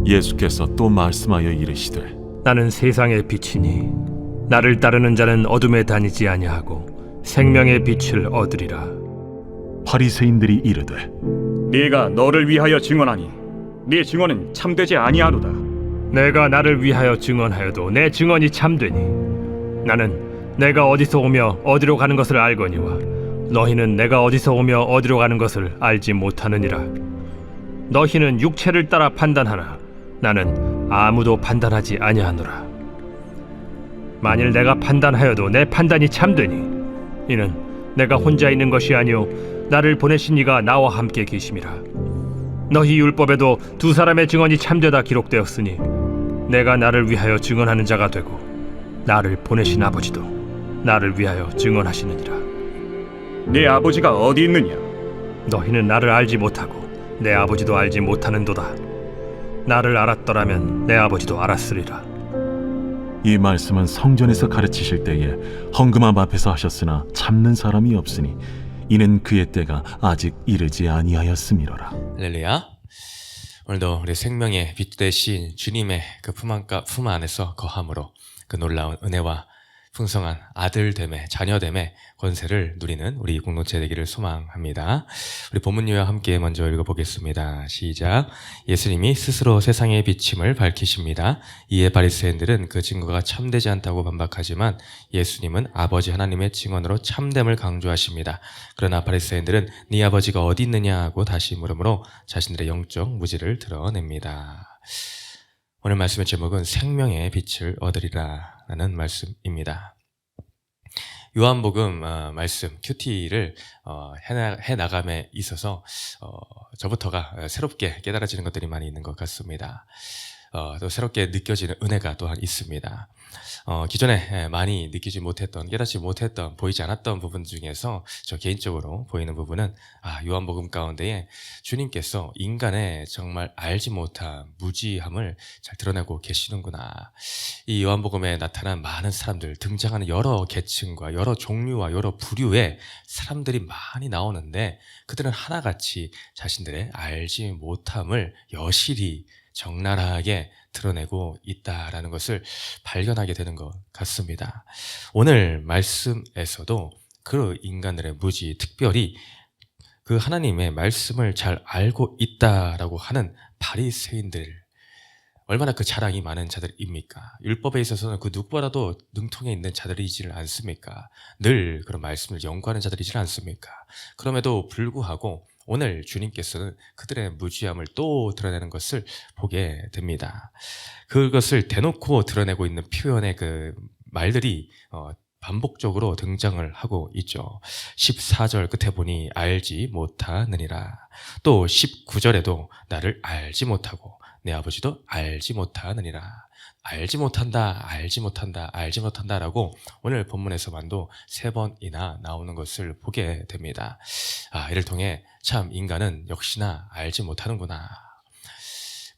예수께서 또 말씀하여 이르시되 나는 세상의 빛이니 나를 따르는 자는 어둠에 다니지 아니하고 생명의 빛을 얻으리라. 바리새인들이 이르되 네가 너를 위하여 증언하니 네 증언은 참되지 아니하로다. 내가 나를 위하여 증언하여도 내 증언이 참되니 나는 내가 어디서 오며 어디로 가는 것을 알거니와 너희는 내가 어디서 오며 어디로 가는 것을 알지 못하느니라. 너희는 육체를 따라 판단하나 나는 아무도 판단하지 아니하노라. 만일 내가 판단하여도 내 판단이 참되니 이는 내가 혼자 있는 것이 아니요 나를 보내신 이가 나와 함께 계심이라. 너희 율법에도 두 사람의 증언이 참되다 기록되었으니 내가 나를 위하여 증언하는 자가 되고 나를 보내신 아버지도 나를 위하여 증언하시느니라. 네 아버지가 어디 있느냐? 너희는 나를 알지 못하고 내 아버지도 알지 못하는도다. 나를 알았더라면 내 아버지도 알았으리라. 이 말씀은 성전에서 가르치실 때에 헌금함 앞에서 하셨으나 참는 사람이 없으니 이는 그의 때가 아직 이르지 아니하였음이로라. 할렐루야. 오늘도 우리 생명의 빛 되신 주님의 그 품 안에서 거함으로 그 놀라운 은혜와 풍성한 아들됨의 자녀됨의 권세를 누리는 우리 공동체 되기를 소망합니다. 우리 본문 요약 함께 먼저 읽어보겠습니다. 시작. 예수님이 스스로 세상의 비침을 밝히십니다. 이에 바리새인들은 그 증거가 참되지 않다고 반박하지만 예수님은 아버지 하나님의 증언으로 참됨을 강조하십니다. 그러나 바리새인들은 네 아버지가 어디 있느냐 하고 다시 물으므로 자신들의 영적 무지를 드러냅니다. 오늘 말씀의 제목은 생명의 빛을 얻으리라 라는 말씀입니다. 요한복음 말씀 큐티를 해나감에 있어서 저부터가 새롭게 깨달아지는 것들이 많이 있는 것 같습니다. 또 새롭게 느껴지는 은혜가 또한 있습니다. 기존에 많이 느끼지 못했던, 깨닫지 못했던, 보이지 않았던 부분 중에서 저 개인적으로 보이는 부분은 요한복음 가운데에 주님께서 인간의 정말 알지 못한 무지함을 잘 드러내고 계시는구나. 이 요한복음에 나타난 많은 사람들, 등장하는 여러 계층과 여러 종류와 여러 부류의 사람들이 많이 나오는데 그들은 하나같이 자신들의 알지 못함을 여실히 적나라하게 드러내고 있다라는 것을 발견하게 되는 것 같습니다. 오늘 말씀에서도 그 인간들의 무지, 특별히 그 하나님의 말씀을 잘 알고 있다라고 하는 바리새인들, 얼마나 그 자랑이 많은 자들입니까? 율법에 있어서는 그 누구보다도 능통해 있는 자들이지를 않습니까? 늘 그런 말씀을 연구하는 자들이지 않습니까? 그럼에도 불구하고 오늘 주님께서는 그들의 무지함을 또 드러내는 것을 보게 됩니다. 그것을 대놓고 드러내고 있는 표현의 그 말들이 반복적으로 등장을 하고 있죠. 14절 끝에 보니 알지 못하느니라. 또 19절에도 나를 알지 못하고 내 아버지도 알지 못하느니라. 알지 못한다, 알지 못한다, 알지 못한다라고 오늘 본문에서만도 3번이나 나오는 것을 보게 됩니다. 이를 통해 참 인간은 역시나 알지 못하는구나.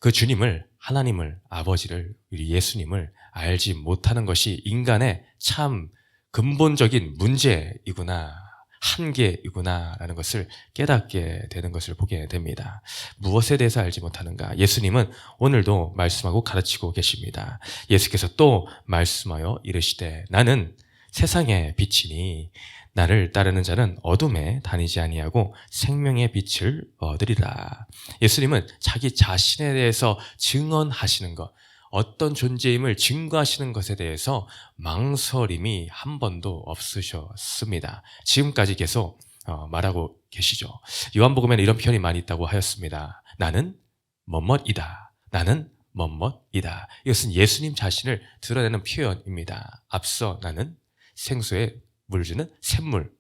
그 주님을, 하나님을, 아버지를, 우리 예수님을 알지 못하는 것이 인간의 참 근본적인 문제이구나, 한계이구나 라는 것을 깨닫게 되는 것을 보게 됩니다. 무엇에 대해서 알지 못하는가? 예수님은 오늘도 말씀하고 가르치고 계십니다. 예수께서 또 말씀하여 이르시되 나는 세상의 빛이니 나를 따르는 자는 어둠에 다니지 아니하고 생명의 빛을 얻으리라. 예수님은 자기 자신에 대해서 증언하시는 것, 어떤 존재임을 증거하시는 것에 대해서 망설임이 한 번도 없으셨습니다. 지금까지 계속 말하고 계시죠. 요한복음에는 이런 표현이 많이 있다고 하였습니다. 나는 뭐뭐이다. 나는 뭐뭐이다. 이것은 예수님 자신을 드러내는 표현입니다. 앞서 나는 생수에 물 주는 샘물,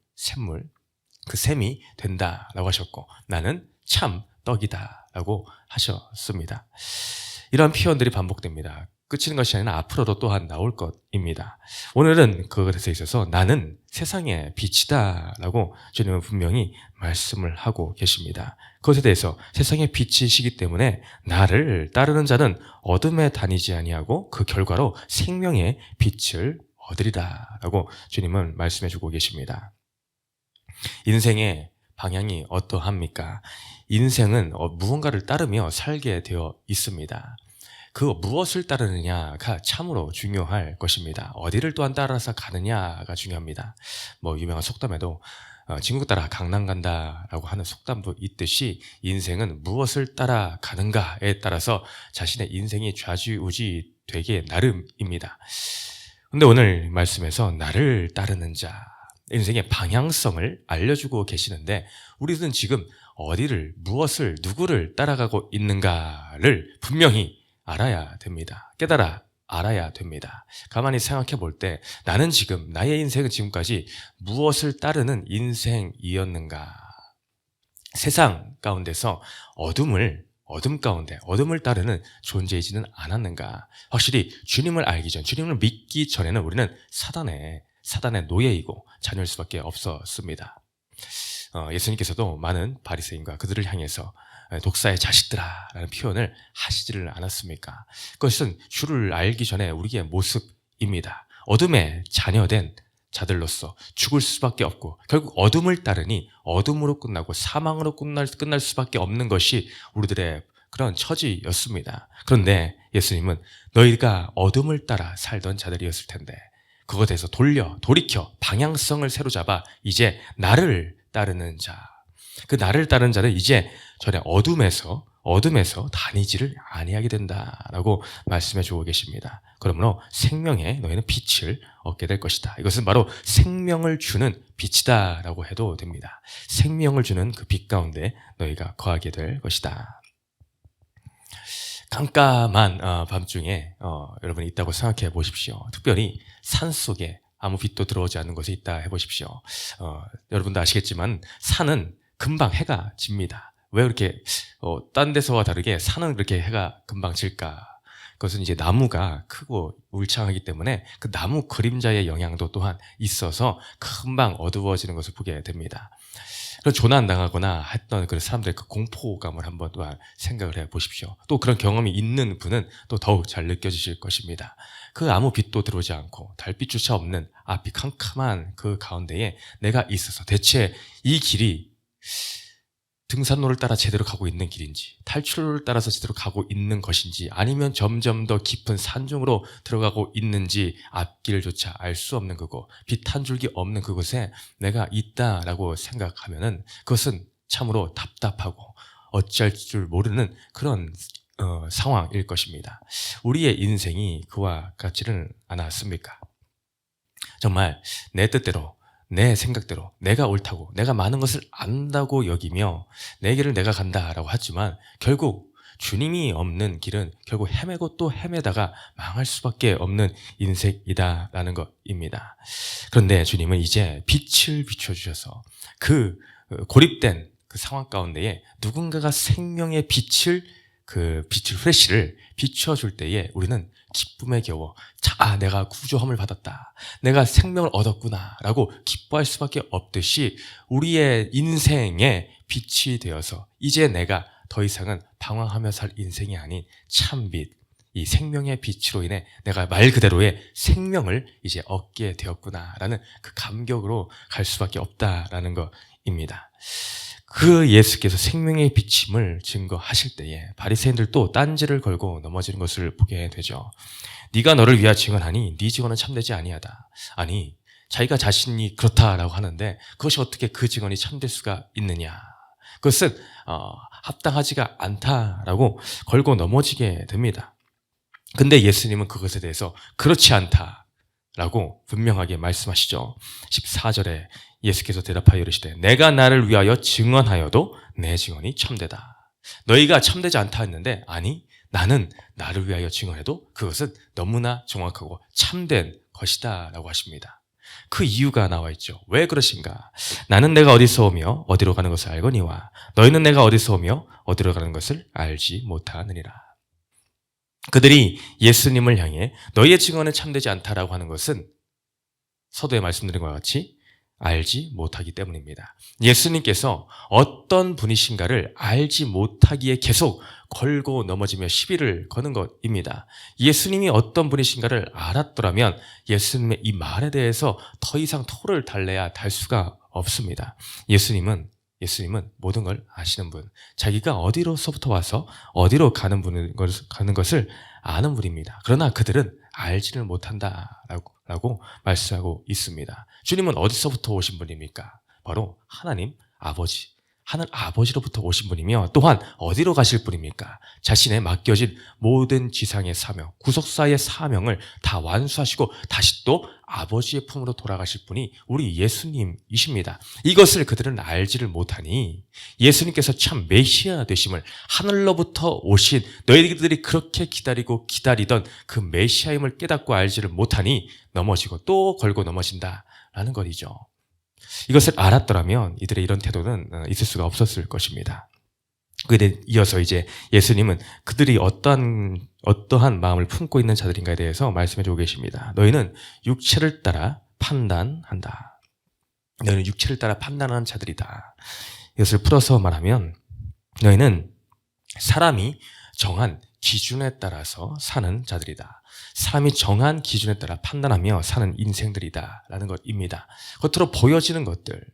그 샘이 된다라고 하셨고 나는 참 떡이다라고 하셨습니다. 이러한 표현들이 반복됩니다. 끝이는 것이 아니라 앞으로도 또한 나올 것입니다. 오늘은 그것에 있어서 나는 세상의 빛이다 라고 주님은 분명히 말씀을 하고 계십니다. 그것에 대해서 세상의 빛이시기 때문에 나를 따르는 자는 어둠에 다니지 아니하고 그 결과로 생명의 빛을 얻으리라 라고 주님은 말씀해 주고 계십니다. 인생의 방향이 어떠합니까? 인생은 무언가를 따르며 살게 되어 있습니다. 그 무엇을 따르느냐가 참으로 중요할 것입니다. 어디를 또한 따라서 가느냐가 중요합니다. 뭐 유명한 속담에도 친구 따라 강남 간다라고 하는 속담도 있듯이 인생은 무엇을 따라가는가에 따라서 자신의 인생이 좌지우지 되게 나름입니다. 근데 오늘 말씀에서 나를 따르는 자, 인생의 방향성을 알려주고 계시는데 우리는 지금 어디를, 무엇을, 누구를 따라가고 있는가를 분명히 알아야 됩니다. 깨달아 알아야 됩니다. 가만히 생각해 볼 때 나는 지금, 나의 인생은 지금까지 무엇을 따르는 인생이었는가? 세상 가운데서 어둠 가운데 어둠을 따르는 존재이지는 않았는가? 확실히 주님을 알기 전, 주님을 믿기 전에는 우리는 사단의 노예이고 자녀일 수밖에 없었습니다. 예수님께서도 많은 바리새인과 그들을 향해서 독사의 자식들아 라는 표현을 하시지를 않았습니까? 그것은 주를 알기 전에 우리의 모습입니다. 어둠의 자녀된 자들로서 죽을 수밖에 없고 결국 어둠을 따르니 어둠으로 끝나고 사망으로 끝날 수밖에 없는 것이 우리들의 그런 처지였습니다. 그런데 예수님은 너희가 어둠을 따라 살던 자들이었을 텐데 그것에서 돌이켜 방향성을 새로 잡아 이제 나를 따르는 자, 그 나를 따르는 자는 이제 전에 어둠에서 다니지를 아니하게 된다라고 말씀해 주고 계십니다. 그러므로 생명에 너희는 빛을 얻게 될 것이다. 이것은 바로 생명을 주는 빛이다라고 해도 됩니다. 생명을 주는 그 빛 가운데 너희가 거하게 될 것이다. 깜깜한 밤중에 여러분이 있다고 생각해 보십시오. 특별히 산속에 아무 빛도 들어오지 않는 곳에 있다 해보십시오. 여러분도 아시겠지만 산은 금방 해가 집니다. 왜 그렇게 딴 데서와 다르게 산은 그렇게 해가 금방 질까? 그것은 이제 나무가 크고 울창하기 때문에 그 나무 그림자의 영향도 또한 있어서 금방 어두워지는 것을 보게 됩니다. 그런 조난당하거나 했던 그 사람들의 그 공포감을 한번 또한 생각을 해 보십시오. 또 그런 경험이 있는 분은 또 더욱 잘 느껴지실 것입니다. 그 아무 빛도 들어오지 않고 달빛조차 없는 앞이 캄캄한 그 가운데에 내가 있어서 대체 이 길이 등산로를 따라 제대로 가고 있는 길인지 탈출로를 따라서 제대로 가고 있는 것인지 아니면 점점 더 깊은 산중으로 들어가고 있는지 앞길조차 알 수 없는 그곳, 빛 한 줄기 없는 그곳에 내가 있다라고 생각하면은 그것은 참으로 답답하고 어찌할 줄 모르는 그런 상황일 것입니다. 우리의 인생이 그와 같지는 않았습니까? 정말 내 뜻대로 내 생각대로 내가 옳다고 내가 많은 것을 안다고 여기며 내 길을 내가 간다라고 하지만 결국 주님이 없는 길은 결국 헤매고 또 헤매다가 망할 수밖에 없는 인생이다라는 것입니다. 그런데 주님은 이제 빛을 비춰주셔서 그 고립된 그 상황 가운데에 누군가가 생명의 빛을 후레쉬를 비춰줄 때에 우리는 기쁨에 겨워 내가 구조함을 받았다, 내가 생명을 얻었구나 라고 기뻐할 수밖에 없듯이 우리의 인생에 빛이 되어서 이제 내가 더 이상은 방황하며 살 인생이 아닌 참빛, 이 생명의 빛으로 인해 내가 말 그대로의 생명을 이제 얻게 되었구나라는 그 감격으로 갈 수밖에 없다라는 것입니다. 그 예수께서 생명의 비침을 증거하실 때에 바리새인들도 딴지를 걸고 넘어지는 것을 보게 되죠. 네가 너를 위하여 증언하니 네 증언은 참되지 아니하다. 아니, 자기가 자신이 그렇다라고 하는데 그것이 어떻게 그 증언이 참될 수가 있느냐. 그것은 합당하지가 않다라고 걸고 넘어지게 됩니다. 근데 예수님은 그것에 대해서 그렇지 않다라고 분명하게 말씀하시죠. 14절에 예수께서 대답하여 이르시되 내가 나를 위하여 증언하여도 내 증언이 참되다. 너희가 참되지 않다 했는데 아니, 나는 나를 위하여 증언해도 그것은 너무나 정확하고 참된 것이다 라고 하십니다. 그 이유가 나와 있죠. 왜 그러신가? 나는 내가 어디서 오며 어디로 가는 것을 알거니와 너희는 내가 어디서 오며 어디로 가는 것을 알지 못하느니라. 그들이 예수님을 향해 너희의 증언은 참되지 않다라고 하는 것은 서두에 말씀드린 것과 같이 알지 못하기 때문입니다. 예수님께서 어떤 분이신가를 알지 못하기에 계속 걸고 넘어지며 시비를 거는 것입니다. 예수님이 어떤 분이신가를 알았더라면 예수님의 이 말에 대해서 더 이상 토를 달래야 달 수가 없습니다. 예수님은 예수님은 모든 걸 아시는 분, 자기가 어디로서부터 와서 어디로 가는 것을 아는 분입니다. 그러나 그들은 알지를 못한다라고 말씀하고 있습니다. 주님은 어디서부터 오신 분입니까? 바로 하나님 아버지, 하늘 아버지로부터 오신 분이며 또한 어디로 가실 분입니까? 자신의 맡겨진 모든 지상의 사명, 구속사의 사명을 다 완수하시고 다시 또 아버지의 품으로 돌아가실 분이 우리 예수님이십니다. 이것을 그들은 알지를 못하니 예수님께서 참 메시아 되심을, 하늘로부터 오신 너희들이 그렇게 기다리고 기다리던 그 메시아임을 깨닫고 알지를 못하니 넘어지고 또 걸고 넘어진다라는 것이죠. 이것을 알았더라면 이들의 이런 태도는 있을 수가 없었을 것입니다. 그에 이어서 이제 예수님은 그들이 어떠한 마음을 품고 있는 자들인가에 대해서 말씀해 주고 계십니다. 너희는 육체를 따라 판단한다. 너희는 육체를 따라 판단하는 자들이다. 이것을 풀어서 말하면 너희는 사람이 정한 기준에 따라서 사는 자들이다. 사람이 정한 기준에 따라 판단하며 사는 인생들이다 라는 것입니다. 겉으로 보여지는 것들,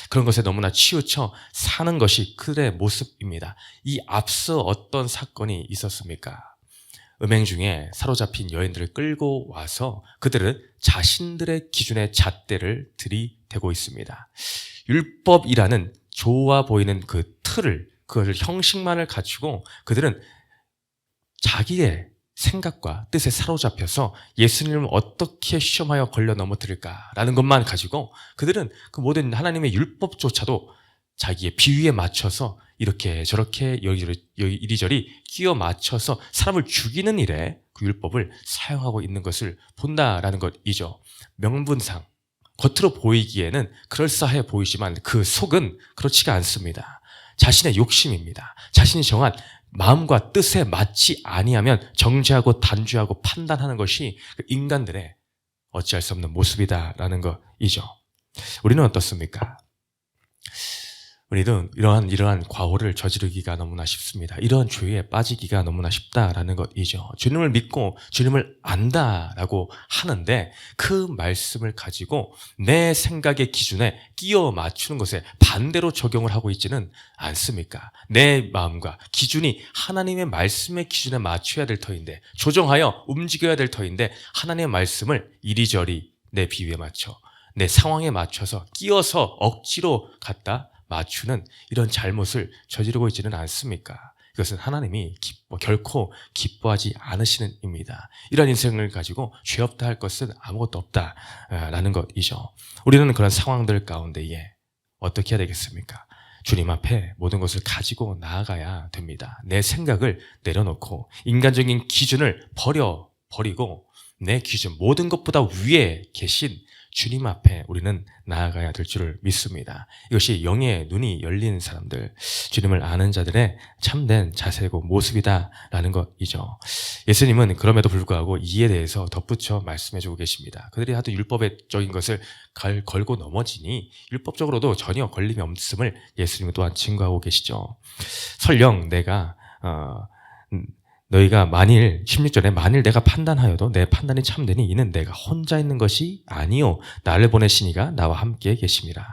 그런 것에 너무나 치우쳐 사는 것이 그들의 모습입니다. 이 앞서 어떤 사건이 있었습니까? 음행 중에 사로잡힌 여인들을 끌고 와서 그들은 자신들의 기준의 잣대를 들이대고 있습니다. 율법이라는 좋아 보이는 그 틀을, 그것을 형식만을 갖추고 그들은 자기의 생각과 뜻에 사로잡혀서 예수님을 어떻게 시험하여 걸려 넘어뜨릴까라는 것만 가지고 그들은 그 모든 하나님의 율법조차도 자기의 비위에 맞춰서 이렇게 저렇게 이리저리 끼워 맞춰서 사람을 죽이는 일에 그 율법을 사용하고 있는 것을 본다라는 것이죠. 명분상 겉으로 보이기에는 그럴싸해 보이지만 그 속은 그렇지가 않습니다. 자신의 욕심입니다. 자신이 정한 마음과 뜻에 맞지 아니하면 정죄하고 단죄하고 판단하는 것이 인간들의 어찌할 수 없는 모습이다라는 것이죠. 우리는 어떻습니까? 우리는 이러한 과오를 저지르기가 너무나 쉽습니다. 이러한 죄에 빠지기가 너무나 쉽다라는 것이죠. 주님을 믿고 주님을 안다라고 하는데 그 말씀을 가지고 내 생각의 기준에 끼워 맞추는 것에 반대로 적용을 하고 있지는 않습니까? 내 마음과 기준이 하나님의 말씀의 기준에 맞춰야 될 터인데, 조정하여 움직여야 될 터인데 하나님의 말씀을 이리저리 내 비위에 맞춰, 내 상황에 맞춰서 끼워서 억지로 갖다 맞추는 이런 잘못을 저지르고 있지는 않습니까? 이것은 하나님이 결코 기뻐하지 않으시는 입니다. 이런 인생을 가지고 죄 없다 할 것은 아무것도 없다라는 것이죠. 우리는 그런 상황들 가운데에 어떻게 해야 되겠습니까? 주님 앞에 모든 것을 가지고 나아가야 됩니다. 내 생각을 내려놓고 인간적인 기준을 버리고 내 기준, 모든 것보다 위에 계신 주님 앞에 우리는 나아가야 될 줄을 믿습니다. 이것이 영의 눈이 열린 사람들, 주님을 아는 자들의 참된 자세고 모습이다라는 것이죠. 예수님은 그럼에도 불구하고 이에 대해서 덧붙여 말씀해주고 계십니다. 그들이 하도 율법적인 것을 걸고 넘어지니 율법적으로도 전혀 걸림이 없음을 예수님은 또한 증거하고 계시죠. 설령 너희가 만일 16절에 만일 내가 판단하여도 내 판단이 참되니 이는 내가 혼자 있는 것이 아니요 나를 보내신 이가 나와 함께 계심이라.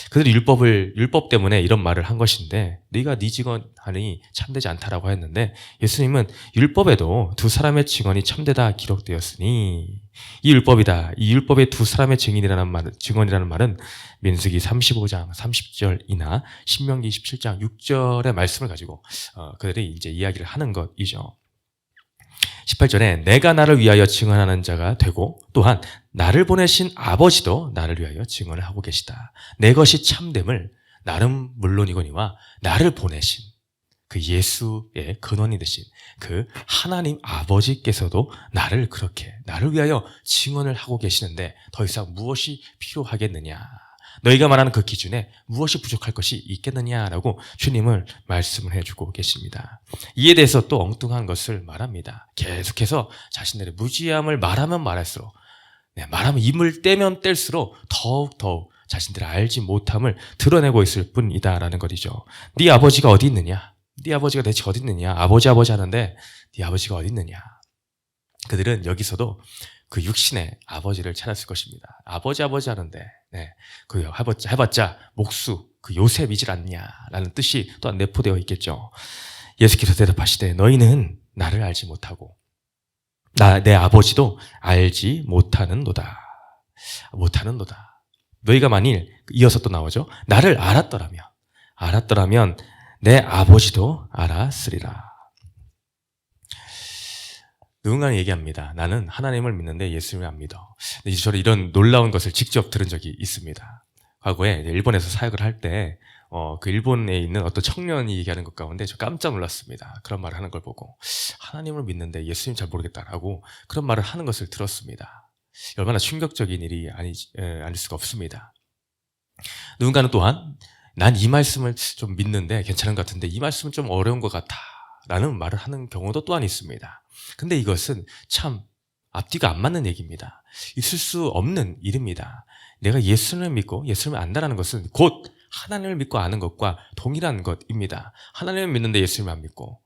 그들이 율법 때문에 이런 말을 한 것인데 네가 네 증언하니 참되지 않다라고 했는데 예수님은 율법에도 두 사람의 증언이 참되다 기록되었으니 이 율법이다. 이 율법의 두 사람의 증언이라는 말은 민수기 35장 30절이나 신명기 27장 6절의 말씀을 가지고 그들이 이제 이야기를 하는 것이죠. 18절에 내가 나를 위하여 증언하는 자가 되고 또한 나를 보내신 아버지도 나를 위하여 증언을 하고 계시다. 내 것이 참됨을 나는 물론이거니와 나를 보내신 그 예수의 근원이 되신 그 하나님 아버지께서도 나를 위하여 증언을 하고 계시는데 더 이상 무엇이 필요하겠느냐? 너희가 말하는 그 기준에 무엇이 부족할 것이 있겠느냐라고 주님을 말씀을 해주고 계십니다. 이에 대해서 또 엉뚱한 것을 말합니다. 계속해서 자신들의 무지함을 말하면 말할수록, 말하면 입을 떼면 뗄수록 더욱 자신들의 알지 못함을 드러내고 있을 뿐이다라는 것이죠. 네 아버지가 어디 있느냐? 네 아버지가 대체 어디 있느냐? 아버지 하는데 네 아버지가 어디 있느냐? 그들은 여기서도 그 육신의 아버지를 찾았을 것입니다. 아버지 하는데 그 해봤자 목수, 그 요셉이질 않냐라는 뜻이 또한 내포되어 있겠죠. 예수께서 대답하시되 너희는 나를 알지 못하고 내 아버지도 알지 못하는도다. 못하는도다. 너희가 만일 이어서 또 나오죠. 나를 알았더라면 내 아버지도 알았으리라. 누군가는 얘기합니다. 나는 하나님을 믿는데 예수님을 안 믿어. 근데 저는 이런 놀라운 것을 직접 들은 적이 있습니다. 과거에 일본에서 사역을 할 때 그 일본에 있는 어떤 청년이 얘기하는 것 가운데 저 깜짝 놀랐습니다. 그런 말을 하는 걸 보고 하나님을 믿는데 예수님 잘 모르겠다라고 그런 말을 하는 것을 들었습니다. 얼마나 충격적인 일이 아닐 수가 없습니다. 누군가는 또한 난 이 말씀을 좀 믿는데 괜찮은 것 같은데 이 말씀은 좀 어려운 것 같아 라는 말을 하는 경우도 또한 있습니다. 근데 이것은 참 앞뒤가 안 맞는 얘기입니다. 있을 수 없는 일입니다. 내가 예수님을 믿고 예수님을 안다라는 것은 곧 하나님을 믿고 아는 것과 동일한 것입니다. 하나님을 믿는데 예수님을 안 믿고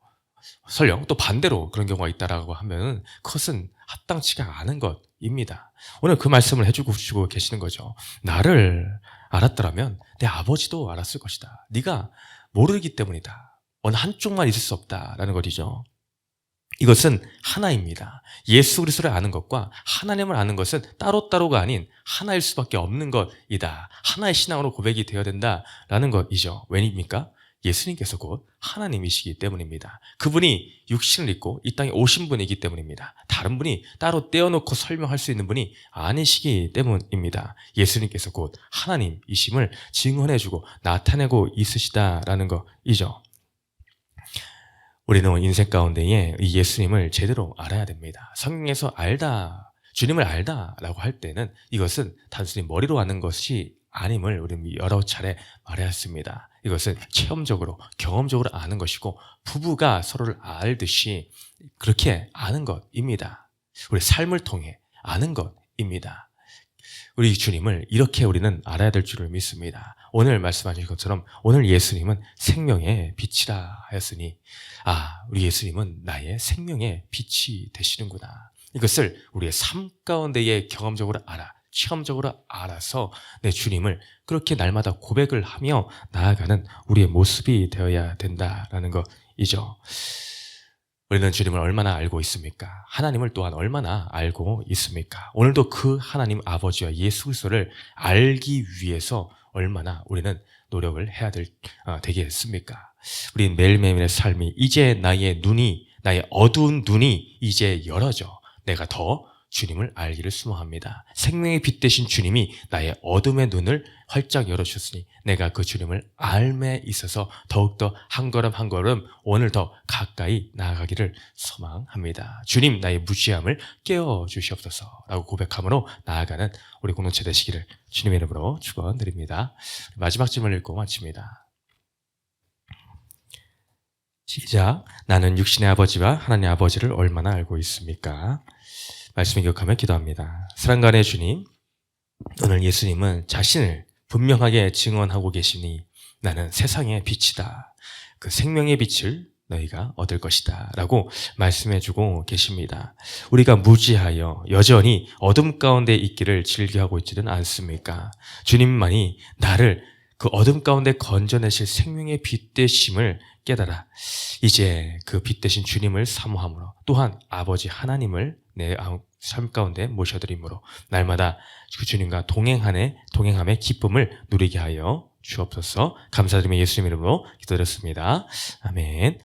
설령 또 반대로 그런 경우가 있다라고 하면 그것은 합당치가 않은 것입니다. 오늘 그 말씀을 해주고 계시는 거죠. 나를 알았더라면 내 아버지도 알았을 것이다. 네가 모르기 때문이다. 어느 한쪽만 있을 수 없다라는 것이죠. 이것은 하나입니다. 예수 그리스도를 아는 것과 하나님을 아는 것은 따로따로가 아닌 하나일 수밖에 없는 것이다. 하나의 신앙으로 고백이 되어야 된다라는 것이죠. 왜입니까? 예수님께서 곧 하나님이시기 때문입니다. 그분이 육신을 입고 이 땅에 오신 분이기 때문입니다. 다른 분이 따로 떼어놓고 설명할 수 있는 분이 아니시기 때문입니다. 예수님께서 곧 하나님이심을 증언해주고 나타내고 있으시다라는 것이죠. 우리는 인생 가운데에 이 예수님을 제대로 알아야 됩니다. 성경에서 주님을 알다라고 할 때는 이것은 단순히 머리로 아는 것이 아님을 우리는 여러 차례 말했습니다. 이것은 체험적으로, 경험적으로 아는 것이고 부부가 서로를 알듯이 그렇게 아는 것입니다. 우리 삶을 통해 아는 것입니다. 우리 주님을 이렇게 우리는 알아야 될 줄을 믿습니다. 오늘 말씀하신 것처럼 오늘 예수님은 생명의 빛이라 하였으니 우리 예수님은 나의 생명의 빛이 되시는구나. 이것을 우리의 삶 가운데에 경험적으로 체험적으로 알아서 내 주님을 그렇게 날마다 고백을 하며 나아가는 우리의 모습이 되어야 된다라는 것이죠. 우리는 주님을 얼마나 알고 있습니까? 하나님을 또한 얼마나 알고 있습니까? 오늘도 그 하나님 아버지와 예수 그리스도를 알기 위해서 얼마나 우리는 노력을 해야 되겠습니까? 우리 매일매일의 삶이 이제 나의 어두운 눈이 이제 열어져 내가 더 주님을 알기를 수모합니다. 생명의 빛 되신 주님이 나의 어둠의 눈을 활짝 열어주셨으니 내가 그 주님을 알매 있어서 더욱더 한 걸음 한 걸음 오늘 더 가까이 나아가기를 소망합니다. 주님 나의 무지함을 깨워주시옵소서 라고 고백함으로 나아가는 우리 공동체 되시기를 주님의 이름으로 축원드립니다. 마지막 질문을 읽고 마칩니다. 시작. 나는 육신의 아버지와 하나님의 아버지를 얼마나 알고 있습니까? 말씀 기억하며 기도합니다. 사랑과 은혜의 주님, 오늘 예수님은 자신을 분명하게 증언하고 계시니 나는 세상의 빛이다. 그 생명의 빛을 너희가 얻을 것이다 라고 말씀해주고 계십니다. 우리가 무지하여 여전히 어둠 가운데 있기를 즐겨하고 있지는 않습니까? 주님만이 나를 그 어둠 가운데 건져내실 생명의 빛 되심을 깨달아 이제 그 빛 되신 주님을 사모함으로 또한 아버지 하나님을 내 삶 가운데 모셔드림으로 날마다 그 주님과 동행함의 기쁨을 누리게 하여 주옵소서. 감사드리며 예수님 이름으로 기도드렸습니다. 아멘.